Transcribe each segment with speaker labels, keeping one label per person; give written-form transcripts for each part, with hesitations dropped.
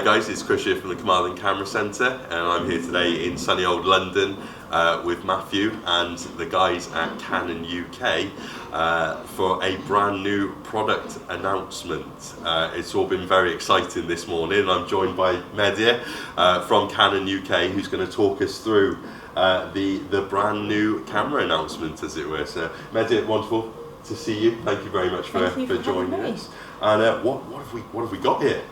Speaker 1: guys, it's Krish here from the Carmarthen Camera Centre, and I'm here today in sunny old London with Matthew and the guys at Canon UK for a brand new product announcement. It's all been very exciting this morning. I'm joined by Media from Canon UK, who's going to talk us through the brand new camera announcement, as it were. So Media, wonderful to see you. Thank you very much for joining us. And what have we got here?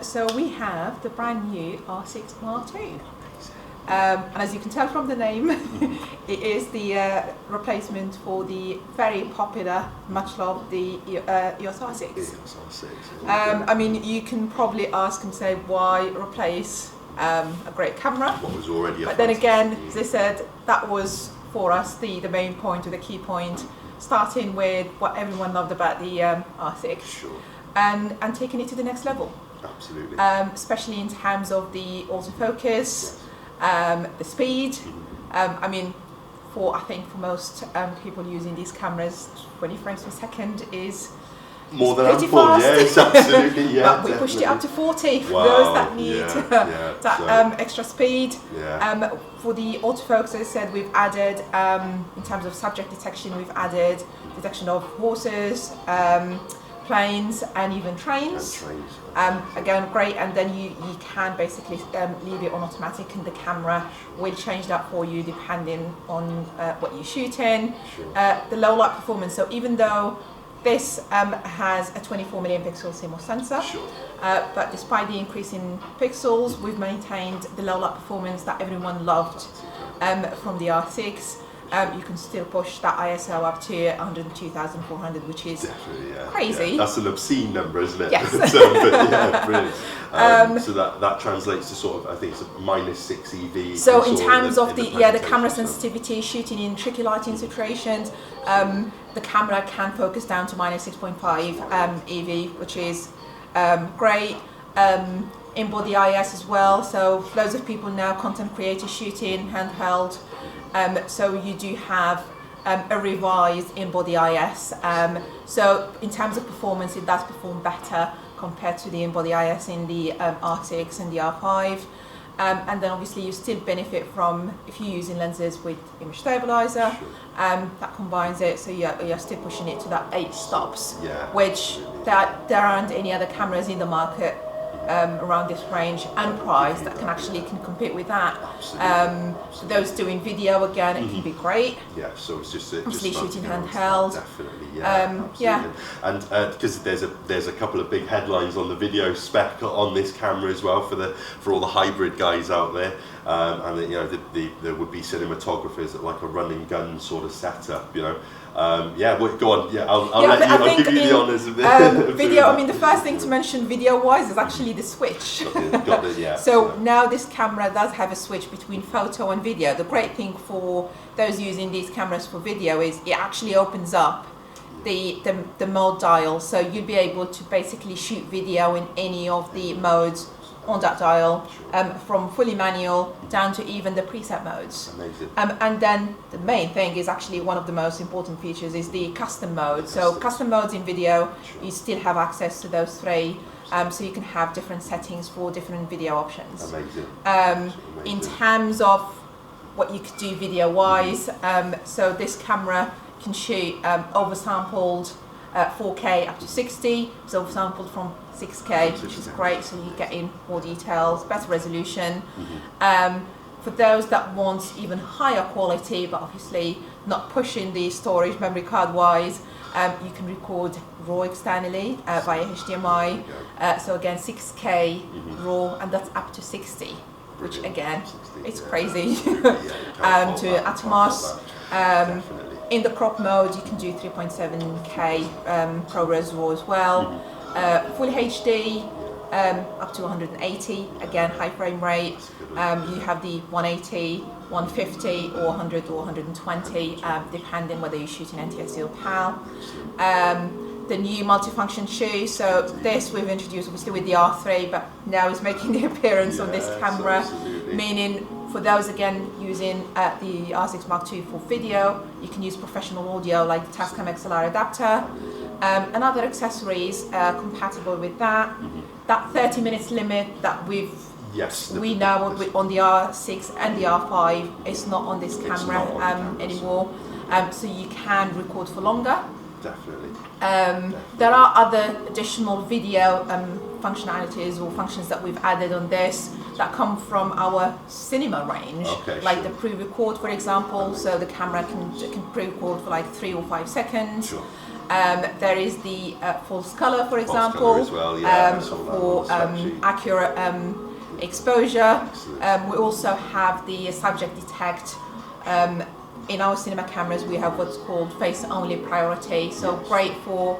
Speaker 2: So we have the brand new R6 II. And as you can tell from the name, it is the replacement for the very popular, much loved, the EOS R6.
Speaker 1: EOS R6.
Speaker 2: I mean, you can probably ask and say, why replace a great camera?
Speaker 1: What was already a
Speaker 2: But then again, as I said, that was for us the main point, or the key point, starting with what everyone loved about the R6.
Speaker 1: Sure.
Speaker 2: And taking it to the next level.
Speaker 1: Absolutely.
Speaker 2: Especially in terms of the autofocus, the speed. I mean, I think for most people using these cameras, 20 frames per second is
Speaker 1: more than
Speaker 2: pretty
Speaker 1: ample.
Speaker 2: fast.
Speaker 1: Yes, absolutely. Yeah,
Speaker 2: but we pushed it up to 40 for
Speaker 1: wow,
Speaker 2: those that need
Speaker 1: that
Speaker 2: extra speed.
Speaker 1: Yeah.
Speaker 2: For the autofocus, as I said, we've added, in terms of subject detection, we've added detection of horses, planes, and even trains. Again, great. And then you can basically leave it on automatic, and the camera will change that for you depending on what you're shooting.
Speaker 1: Sure.
Speaker 2: The low light performance. So even though this has a 24 million pixel CMOS sensor,
Speaker 1: Sure.
Speaker 2: but despite the increase in pixels, we've maintained the low light performance that everyone loved from the R6. You can still push that ISO up to 102,400, which is crazy.
Speaker 1: Yeah. That's an obscene number, isn't it?
Speaker 2: Yes.
Speaker 1: But brilliant. So that translates to sort of, I think it's a -6 EV.
Speaker 2: So in terms of the camera sensitivity, shooting in tricky lighting situations, the camera can focus down to -6.5 EV, which is great. In-body IS as well. So loads of people now, content creators, shooting handheld. So you do have a revised in-body IS. So in terms of performance, it does perform better compared to the in-body IS in the R6 and the R5. And then obviously you still benefit from, if you're using lenses with image stabilizer, that combines it, so you're still pushing it to that 8 stops, which there aren't any other cameras in the market around this range and price that can compete with that. For those doing video, again, it can be great.
Speaker 1: Yeah, so it's just
Speaker 2: shooting handheld.
Speaker 1: Definitely, yeah. And because there's a couple of big headlines on the video spec on this camera as well for all the hybrid guys out there, and there would be cinematographers that like a running gun sort of setup, go on. I'll give you the honours of this.
Speaker 2: Video. I mean, the first thing to mention video-wise is actually the switch.
Speaker 1: Got it, yeah.
Speaker 2: So now this camera does have a switch between photo and video. The great thing for those using these cameras for video is it actually opens up the mode dial, so you'll be able to basically shoot video in any of the modes on that dial, from fully manual down to even the preset modes.
Speaker 1: Amazing.
Speaker 2: And then the main thing is actually one of the most important features is the custom mode. So custom modes in video, you still have access to those 3, so you can have different settings for different video options.
Speaker 1: Amazing.
Speaker 2: In terms of what you could do video-wise, so this camera can shoot oversampled 4K up to 60, so oversampled from 6K, which is great, so you get in more details, better resolution. For those that want even higher quality, but obviously not pushing the storage memory card wise, you can record RAW externally via HDMI. So again, 6K RAW, and that's up to 60, which again, it's crazy. To Atmos. In the crop mode, you can do 3.7K ProRes RAW as well. Full HD up to 180, again high frame rate. You have the 180, 150 or 100 or 120, depending whether you're shooting NTSC or PAL. The new multifunction shoe, so this we've introduced obviously with the R3, but now is making the appearance on this camera, meaning for those again using the R6 II for video, you can use professional audio like the Tascam XLR adapter, and other accessories compatible with that. that 30 minutes limit that we know on the R6 and the R5 is not on this camera anymore. So you can record for longer.
Speaker 1: Definitely.
Speaker 2: There are other additional video functionalities or functions that we've added on this that come from our cinema range, like the pre-record, for example. So the camera can pre-record for like 3 or 5 seconds.
Speaker 1: Sure.
Speaker 2: There is the false color, for example,
Speaker 1: as well, yeah,
Speaker 2: for accurate exposure. We also have the subject detect. In our cinema cameras, we have what's called face-only priority. So great for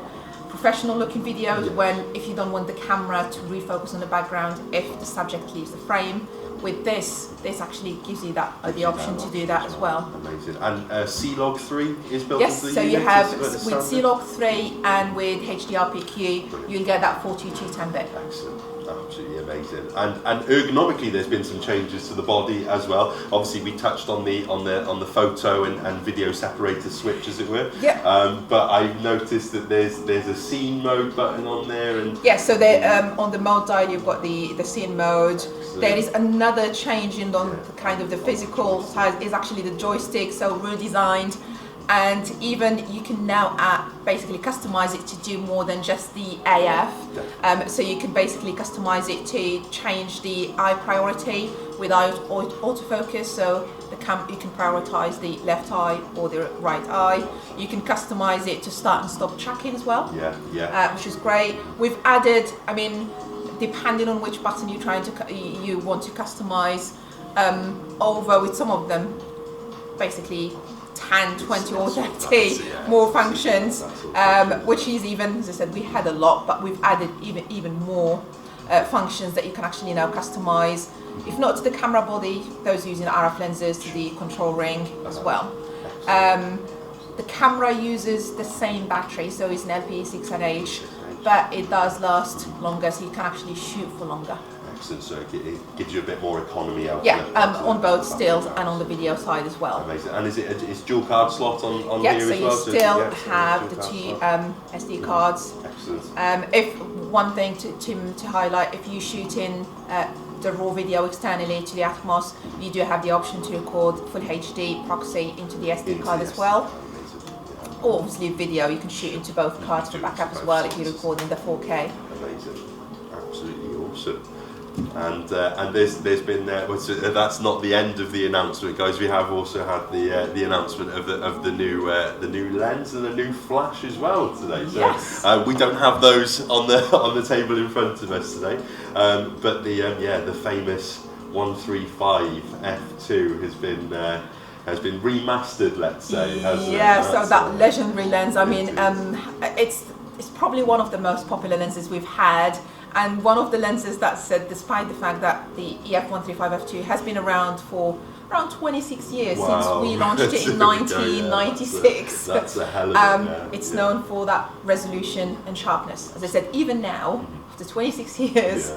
Speaker 2: professional-looking videos when if you don't want the camera to refocus on the background if the subject leaves the frame. With this actually gives you that the option to do that as well.
Speaker 1: Amazing. And C-Log 3 is built into the
Speaker 2: so
Speaker 1: unit?
Speaker 2: you have with C-Log 3 and with HDR-PQ, you'll get that 42210-bit.
Speaker 1: Excellent. Absolutely amazing. And ergonomically, there's been some changes to the body as well. Obviously, we touched on the photo and video separator switch, as it were.
Speaker 2: Yeah.
Speaker 1: But I've noticed that there's a scene mode button on there, and
Speaker 2: so on the mode dial, you've got the scene mode. Excellent. There is another change in the kind of the physical side is actually the joystick, so redesigned. And even you can now basically customize it to do more than just the AF. So you can basically customize it to change the eye priority with autofocus. So you can prioritize the left eye or the right eye. You can customize it to start and stop tracking as well. Which is great. We've added, depending on which button you want to customize, over with some of them, basically 10, 20 or 30 more functions, which is even, as I said, we had a lot, but we've added even more functions that you can actually now customize, if not to the camera body, those using RF lenses, to the control ring as well. The camera uses the same battery, so it's an LPE6NH, but it does last longer, so you can actually shoot for longer.
Speaker 1: Excellent, so it gives you a bit more economy out
Speaker 2: on both stills and on the video side as well.
Speaker 1: Amazing. And is dual card slot on here as well?
Speaker 2: You still have the two SD cards.
Speaker 1: Excellent.
Speaker 2: If one thing to highlight, if you shoot in the raw video externally to the Atmos, you do have the option to record full HD proxy into the SD card as well. Or obviously video, you can shoot into both cards for backup as well if you record in the 4K.
Speaker 1: Amazing. Absolutely awesome. And there's been that's not the end of the announcement, guys. We have also had the announcement of the new lens and the new flash as well today. So we don't have those on the table in front of us today, but the famous 135 F2 has been remastered, let's say.
Speaker 2: So that legendary lens. It's probably one of the most popular lenses we've had. And one of the lenses that said, despite the fact that the EF135 F2 has been around for around 26 years since we launched it in 1996.
Speaker 1: That's a hell of it.
Speaker 2: It's known for that resolution and sharpness. As I said, even now, after 26 years,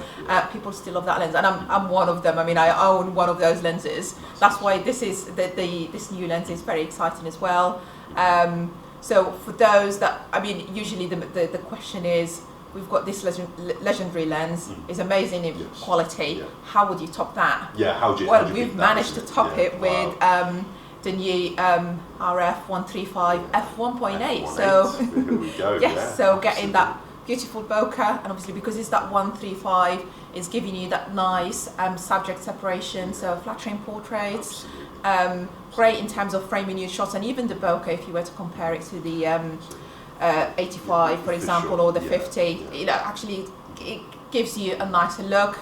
Speaker 2: people still love that lens, and I'm one of them. I own one of those lenses. That's why this new lens is very exciting as well. So for those that, usually the question is, we've got this legendary lens, it's amazing in quality. How would you top that? We've managed to top it with the new RF 135 F1.8. So
Speaker 1: here we go.
Speaker 2: So getting that beautiful bokeh, and obviously because it's that 135, it's giving you that nice subject separation, so flattering portraits. Great in terms of framing your shots, and even the bokeh, if you were to compare it to the 85, for example, or the 50, actually it gives you a nicer look.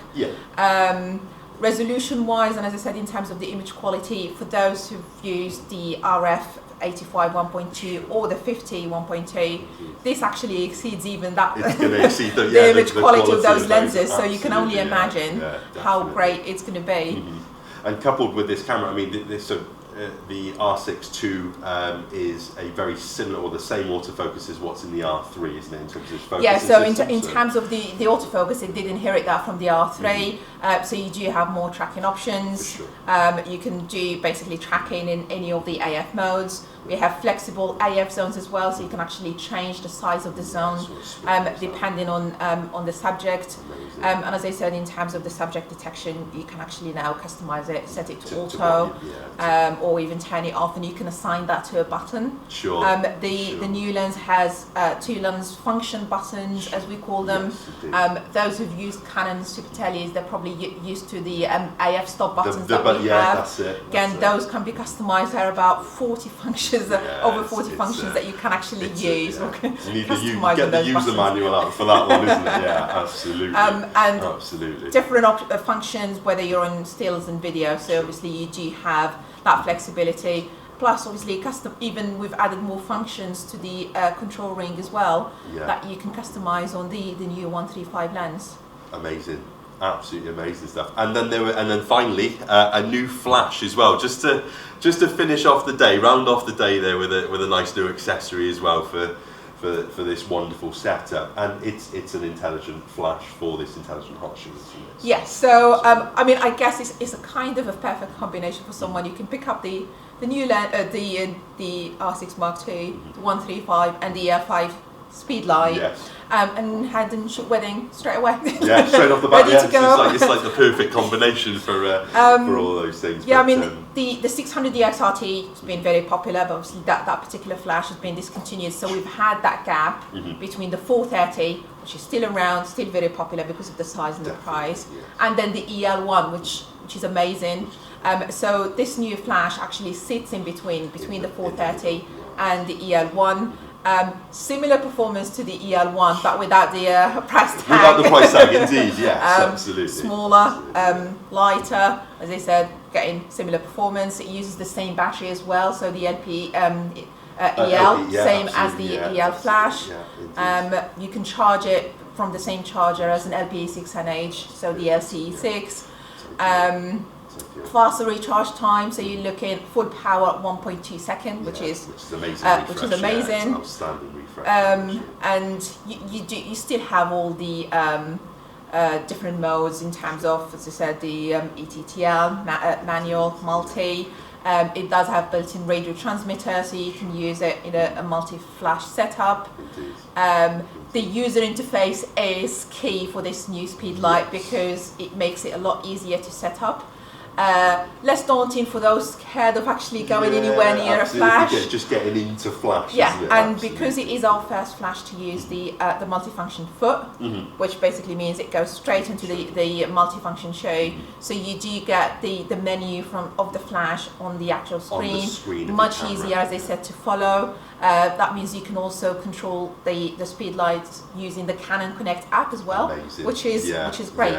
Speaker 2: Resolution wise, and as I said, in terms of the image quality, for those who've used the RF 85 1.2 or the 50 1.2, this actually exceeds even that the image quality of those lenses, so you can only imagine how great it's going to be.
Speaker 1: And coupled with this camera, the R6 II is a very similar or the same autofocus as what's in the R3, isn't it, in terms of focus?
Speaker 2: So in terms of the autofocus, it did inherit that from the R3. So you do have more tracking options. You can do basically tracking in any of the AF modes. We have flexible AF zones as well, so you can actually change the size of the zone depending on the subject. And as I said, in terms of the subject detection, you can actually now customize it, set it to auto, or even turn it off, and you can assign that to a button.
Speaker 1: Sure.
Speaker 2: The new lens has 2 lens function buttons, as we call them.
Speaker 1: Yes,
Speaker 2: those who've used Canon Super Teles, they're probably used to the AF stop buttons that we have.
Speaker 1: That's it.
Speaker 2: Again, those can be customized. There are about 40 functions, over 40 functions that you can actually use.
Speaker 1: You need the user manual out for that one, isn't it? Yeah, absolutely.
Speaker 2: And
Speaker 1: absolutely.
Speaker 2: different functions, whether you're on stills and video. So obviously you do have that flexibility. Plus, obviously, even we've added more functions to the control ring as well that you can customize on the new 135 lens.
Speaker 1: Amazing. Absolutely amazing stuff. And then finally a new flash as well, just to finish off the day, round off the day there with a nice new accessory as well for this wonderful setup. And it's an intelligent flash for this intelligent hot shoe.
Speaker 2: Yes. So I mean, I guess it's a kind of a perfect combination for someone. You can pick up the new lens, the R6 Mark II, the 135, and the R5 speed light.
Speaker 1: Yes.
Speaker 2: And head and shoot wedding straight away.
Speaker 1: Yeah, straight off the bat.
Speaker 2: Ready to go.
Speaker 1: It's like the perfect combination for all those things.
Speaker 2: Yeah,
Speaker 1: but,
Speaker 2: I mean the 600 EOS RT has been very popular, but obviously that particular flash has been discontinued. So we've had that gap between the 430, which is still around, still very popular because of the size and the price, and then the EL1, which is amazing. So this new flash actually sits in between the 430 and the EL1. Similar performance to the EL1, but without the price tag.
Speaker 1: Without the price tag, indeed, yes, absolutely.
Speaker 2: Smaller, lighter, as I said, getting similar performance. It uses the same battery as well, so the LP EL, same as the EL flash. You can charge it from the same charger as an LPE6NH, so the LCE6. Faster recharge time, so you're looking full power at 1.2 seconds, which is amazing. Which is amazing.
Speaker 1: Yeah, outstanding refresh.
Speaker 2: And you still have all the different modes in terms of, as I said, the ETTL, manual, multi. It does have built-in radio transmitter, so you can use it in a multi-flash setup. The user interface is key for this new speed light because it makes it a lot easier to set up. Less daunting for those scared of actually going anywhere near a flash.
Speaker 1: Just getting into flash.
Speaker 2: Yeah,
Speaker 1: isn't it?
Speaker 2: and because it is our first flash to use the multifunction foot, which basically means it goes straight into the multifunction show. So you do get the menu of the flash on the actual screen.
Speaker 1: On the screen
Speaker 2: much easier, as I said, to follow. That means you can also control the speed lights using the Canon Connect app as well,
Speaker 1: Amazing.
Speaker 2: which is great.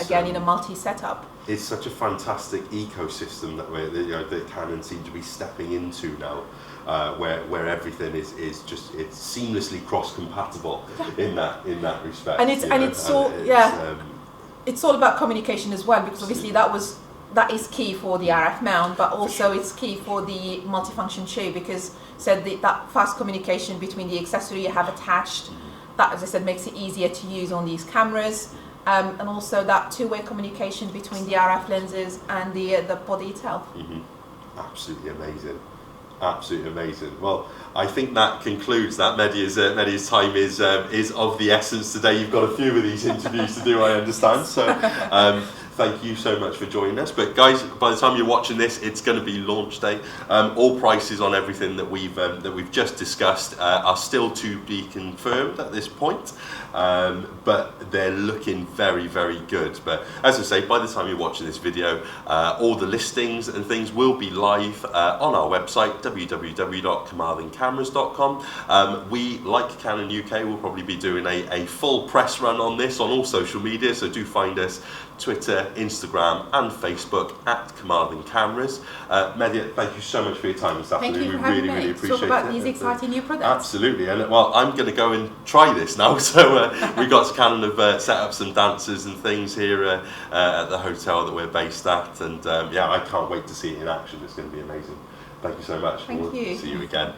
Speaker 2: Again, in a multi setup.
Speaker 1: It's such a fantastic ecosystem that Canon seem to be stepping into now, where everything is just it's seamlessly cross compatible in that respect.
Speaker 2: And it's all about communication as well, because obviously that is key for the RF mount, but also it's key for the multifunction shoe, because that fast communication between the accessory you have attached, that, as I said, makes it easier to use on these cameras. And also that two-way communication between the RF lenses and the body itself.
Speaker 1: Absolutely amazing. Absolutely amazing. Well, I think that concludes that. Media's time is of the essence today. You've got a few of these interviews to do, I understand. So thank you so much for joining us. But guys, by the time you're watching this, it's going to be launch day. All prices on everything that we've just discussed are still to be confirmed at this point. But they're looking very, very good. But as I say, by the time you're watching this video, all the listings and things will be live on our website, www.carmarthencameras.com. We, like Canon UK, will probably be doing a full press run on this on all social media, so do find us Twitter, Instagram and Facebook at Carmarthen Cameras. Media, thank you so much for your time this afternoon.
Speaker 2: Thank you for having me.
Speaker 1: Really appreciate
Speaker 2: Talk about these exciting new products.
Speaker 1: Absolutely, and well, I'm going to go and try this now. So we got to kind of set up some dancers and things here at the hotel that we're based at, and I can't wait to see it in action. It's going to be amazing. Thank you so much.
Speaker 2: Thank you.
Speaker 1: See you again.